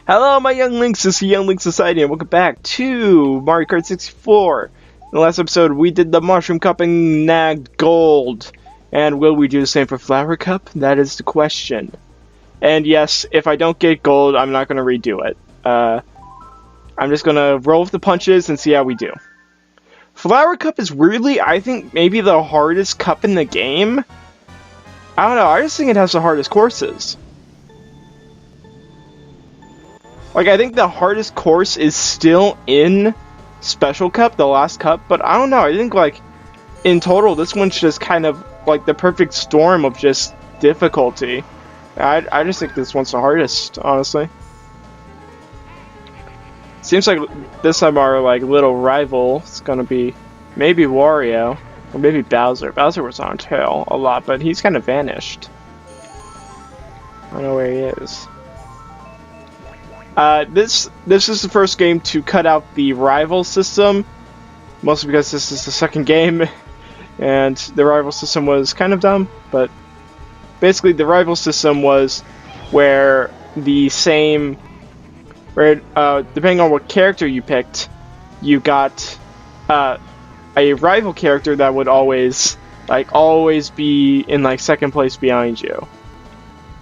Hello, my younglings, this is Youngling Society, and welcome back to Mario Kart 64. In the last episode, we did the Mushroom Cup and nagged gold. And will we do the same for Flower Cup? That is the question. And yes, if I don't get gold, I'm not going to redo it. I'm just going to roll with the punches and see how we do. Flower Cup is really, I think, maybe the hardest cup in the game. I don't know, I just think it has the hardest courses. Like, I think the hardest course is still in Special Cup, the last cup, but I don't know, I think, like, in total, this one's just kind of, like, the perfect storm of just difficulty. I just think this one's the hardest, honestly. Seems like this time our, like, little rival is gonna be maybe Wario, or maybe Bowser. Bowser was on tail a lot, but he's kind of vanished. I don't know where he is. This is the first game to cut out the rival system, mostly because this is the second game, and the rival system was kind of dumb, but basically the rival system was where depending on what character you picked, you got a rival character that would always be in like second place behind you.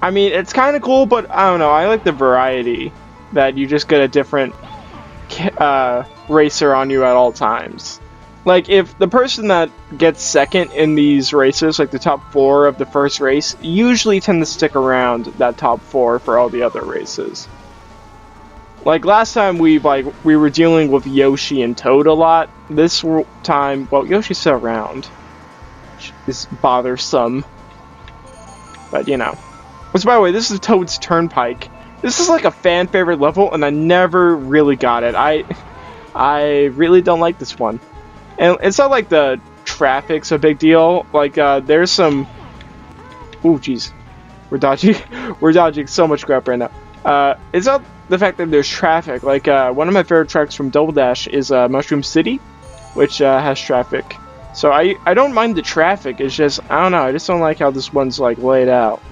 I mean, it's kind of cool, but I don't know, I like the variety that you just get a different racer on you at all times. Like, if the person that gets second in these races, like the top 4 of the first race, usually tend to stick around that top 4 for all the other races. Like, last time we were dealing with Yoshi and Toad a lot. This time, well, Yoshi's still around, which is bothersome. But, you know. Which, by the way, this is Toad's Turnpike. This is like a fan favorite level, and I never really got it. I really don't like this one. And it's not like the traffic's a big deal. Like, there's some... Ooh, jeez. We're dodging so much crap right now. It's not the fact that there's traffic. Like, one of my favorite tracks from Double Dash is Mushroom City, which has traffic. So I don't mind the traffic, it's just, I don't know, I just don't like how this one's, like, laid out.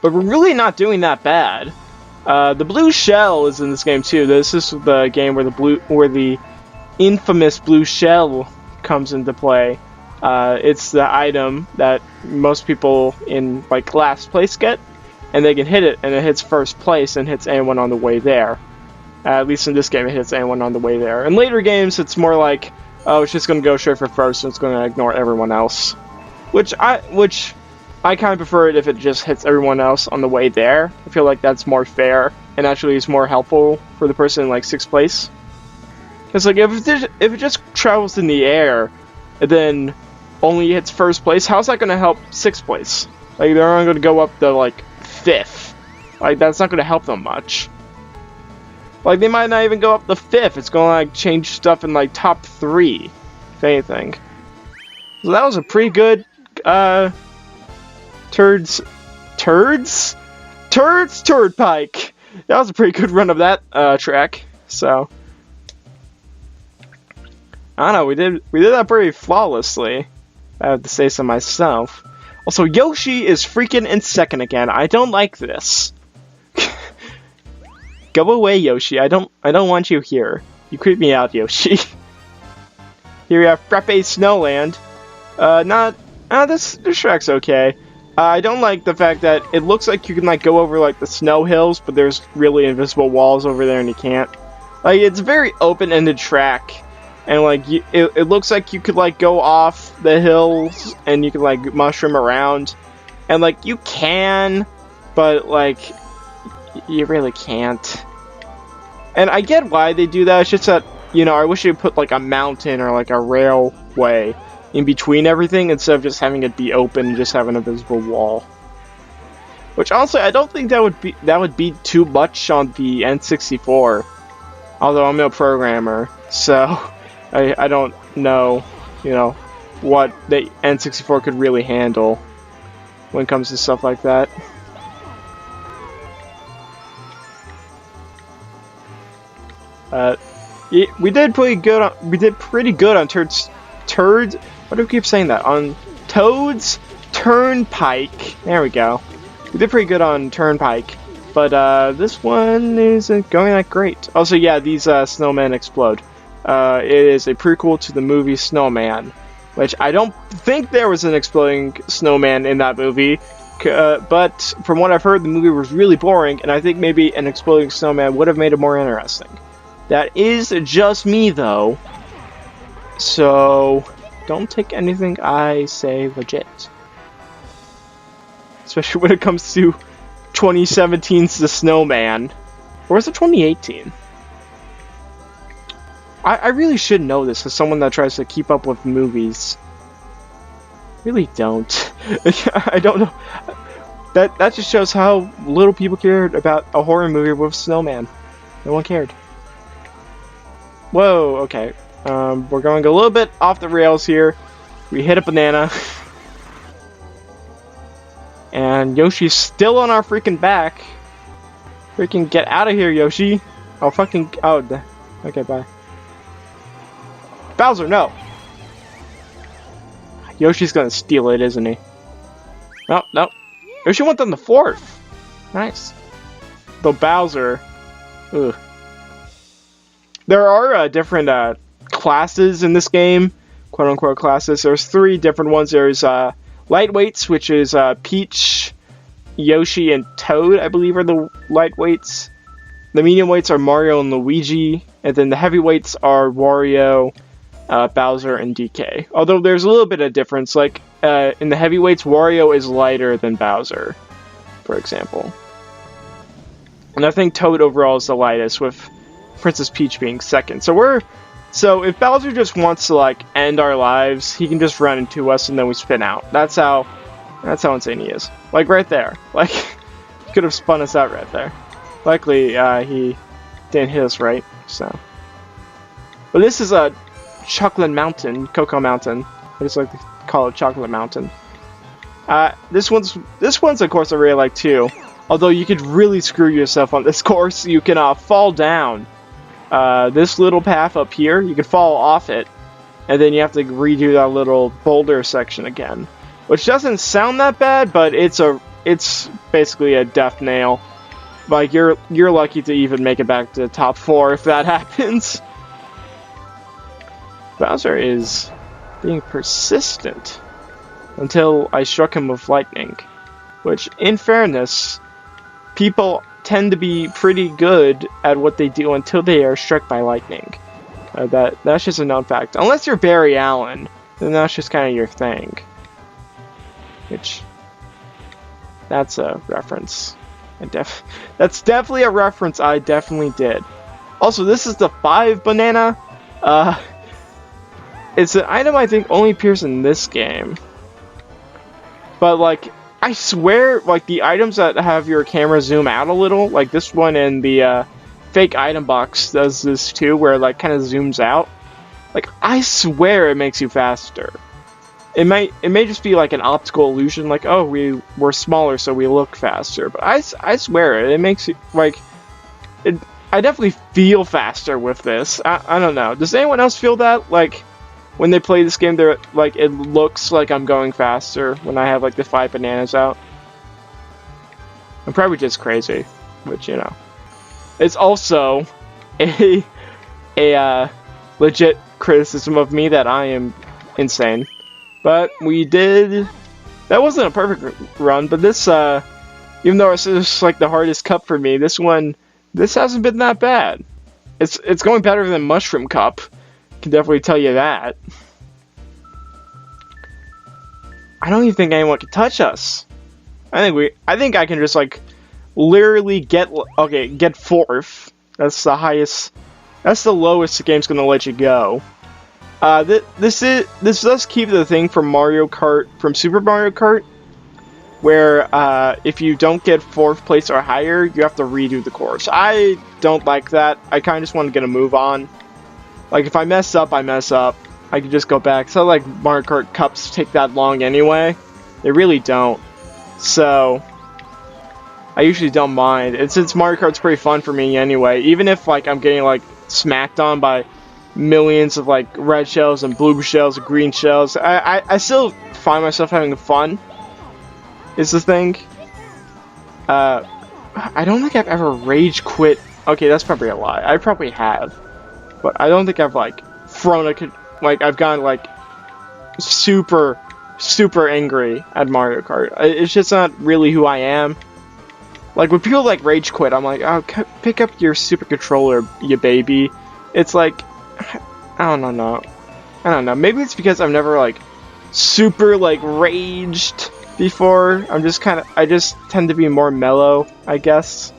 But we're really not doing that bad. The blue shell is in this game too. This is the game where the infamous blue shell comes into play. It's the item that most people in like last place get, and they can hit it, and it hits first place and hits anyone on the way there. At least in this game, it hits anyone on the way there. In later games, it's more like, oh, it's just gonna go straight for first, and it's gonna ignore everyone else. Which I kind of prefer it if it just hits everyone else on the way there. I feel like that's more fair, and actually is more helpful for the person in like 6th place. Because like if it just travels in the air, and then only hits first place, how's that going to help 6th place? Like they're only going to go up to like 5th. Like that's not going to help them much. Like they might not even go up to 5th. It's going to like change stuff in like top 3, if anything. So that was a pretty good Turnpike. That was a pretty good run of that track. So I don't know, we did that pretty flawlessly. I have to say so myself. Also, Yoshi is freaking in second again. I don't like this. Go away, Yoshi. I don't want you here. You creep me out, Yoshi. Here we have Frappe Snowland. This track's okay. I don't like the fact that it looks like you can like go over like the snow hills, but there's really invisible walls over there and you can't. Like it's a very open-ended track, and like it looks like you could like go off the hills and you can like mushroom around, and like you can, but like you really can't. And I get why they do that. It's just that, you know, I wish they put like a mountain or like a railway in between everything instead of just having it be open and just having a visible wall. Which honestly, I don't think that would be too much on the N64. Although I'm no programmer, so I don't know, you know, what the N64 could really handle when it comes to stuff like that. We did pretty good on turds. Why do we keep saying that? On Toad's Turnpike. There we go. We did pretty good on Turnpike, but this one isn't going that great. Also, yeah, these snowmen explode. It is a prequel to the movie Snowman, which I don't think there was an exploding snowman in that movie. But from what I've heard, the movie was really boring, and I think maybe an exploding snowman would have made it more interesting. That is just me, though. So, don't take anything I say legit. Especially when it comes to 2017's The Snowman. Or was it 2018? I really should know this as someone that tries to keep up with movies. Really don't. I don't know. That just shows how little people cared about a horror movie with a snowman. No one cared. Whoa, okay. We're going a little bit off the rails here. We hit a banana. And Yoshi's still on our freaking back. Freaking get out of here, Yoshi. Oh, fucking... Oh, okay, bye. Bowser, no! Yoshi's gonna steal it, isn't he? No, no. Yoshi went on the 4th. Nice. Though Bowser... Ugh. There are different classes in this game. Quote-unquote classes. There's 3 different ones. There's lightweights, which is Peach, Yoshi, and Toad, I believe, are the lightweights. The medium weights are Mario and Luigi. And then the heavyweights are Wario, Bowser, and DK. Although there's a little bit of difference, like in the heavyweights, Wario is lighter than Bowser, for example. And I think Toad overall is the lightest, with Princess Peach being second. So if Bowser just wants to like end our lives, he can just run into us and then we spin out. That's how insane he is. Like right there. Like he could have spun us out right there. Luckily he didn't hit us right. So, but this is a Chocolate Mountain, Cocoa Mountain. I just like to call it Chocolate Mountain. This one's a course I really like too. Although you could really screw yourself on this course. You can fall down this little path up here. You could fall off it, and then you have to redo that little boulder section again, which doesn't sound that bad, but it's basically a death nail. Like you're lucky to even make it back to the top 4 if that happens. Bowser is being persistent until I struck him with lightning, which, in fairness, people tend to be pretty good at what they do until they are struck by lightning. That's just a known fact. Unless you're Barry Allen, then that's just kind of your thing. Which, that's a reference. That's definitely a reference I definitely did. Also, this is the 5 banana. It's an item I think only appears in this game. But like, I swear, like the items that have your camera zoom out a little, like this one and the fake item box does this too, where it like kind of zooms out. Like, I swear it makes you faster. It may just be like an optical illusion, like, oh, we're smaller so we look faster. But I swear it makes you, like, I definitely feel faster with this. I don't know. Does anyone else feel that? Like, when they play this game, they're like, it looks like I'm going faster when I have like the 5 bananas out. I'm probably just crazy, which, you know, it's also a legit criticism of me that I am insane. But that wasn't a perfect run, but this, even though it's just like the hardest cup for me, this hasn't been that bad. It's going better than Mushroom Cup. Can definitely tell you that. I don't even think anyone can touch us. I think I can just like literally get 4th. That's the highest. That's the lowest the game's gonna let you go. This does keep the thing from Mario Kart, from Super Mario Kart, where if you don't get 4th place or higher, you have to redo the course. I don't like that. I kind of just want to get a move on. Like, if I mess up, I mess up. I can just go back. So, like, Mario Kart Cups take that long anyway. They really don't. So, I usually don't mind. And since Mario Kart's pretty fun for me anyway, even if, like, I'm getting, like, smacked on by millions of like red shells and blue shells and green shells. I still find myself having fun. Is the thing. I don't think I've ever rage quit. Okay, that's probably a lie. I probably have, but I don't think I've like thrown like I've gotten like super angry at Mario Kart. It's just not really who I am. Like when people like rage quit, I'm like, oh, pick up your super controller, you baby. It's like, I don't know. Maybe it's because I've never like super like raged before. I just tend to be more mellow, I guess.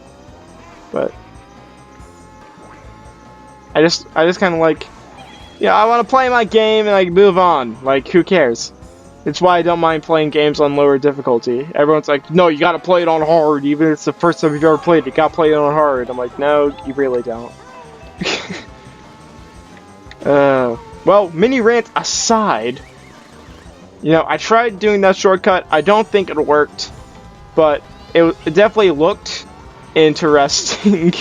But I just kind of like, yeah, I want to play my game and like move on. Like, who cares? It's why I don't mind playing games on lower difficulty. Everyone's like, no, you gotta play it on hard, even if it's the first time you've ever played it. You gotta play it on hard. I'm like, no, you really don't. Well, mini rant aside, you know, I tried doing that shortcut. I don't think it worked, but it definitely looked interesting.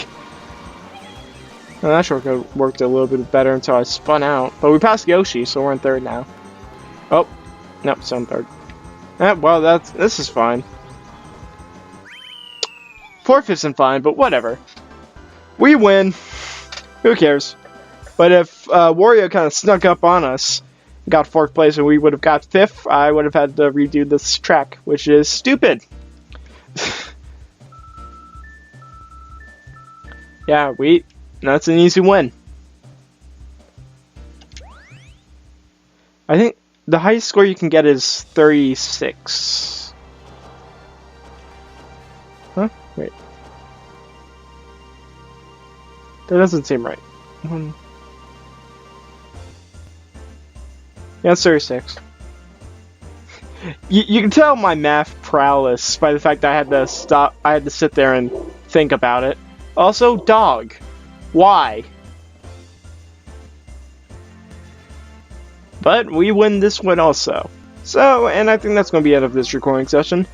Well, that shortcut worked a little bit better until I spun out. But we passed Yoshi, so we're in third now. Oh, nope, still in third. Well, this is fine. Fourth isn't fine, but whatever. We win. Who cares? But if Wario kind of snuck up on us, got fourth place, and we would have got fifth, I would have had to redo this track, which is stupid. Yeah, that's an easy win. I think the highest score you can get is 36. Huh? Wait. That doesn't seem right. Yeah, it's 36. You can tell my math prowess by the fact that I had to sit there and think about it. Also, dog. Why? But we win this one also. So, and I think that's going to be the end of this recording session.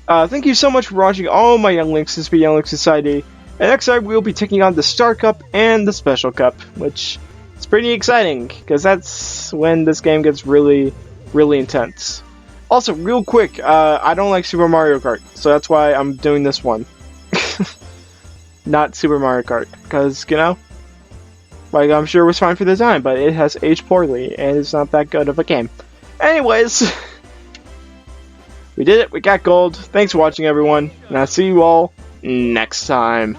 Thank you so much for watching all my Young Links. This has been Young Link Society. And next time we'll be taking on the Star Cup and the Special Cup, which is pretty exciting, because that's when this game gets really, really intense. Also, real quick, I don't like Super Mario Kart, so that's why I'm doing this one. Not Super Mario Kart, because, you know, like, I'm sure it was fine for the time, but it has aged poorly, and it's not that good of a game. Anyways, we did it, we got gold. Thanks for watching, everyone, and I'll see you all next time.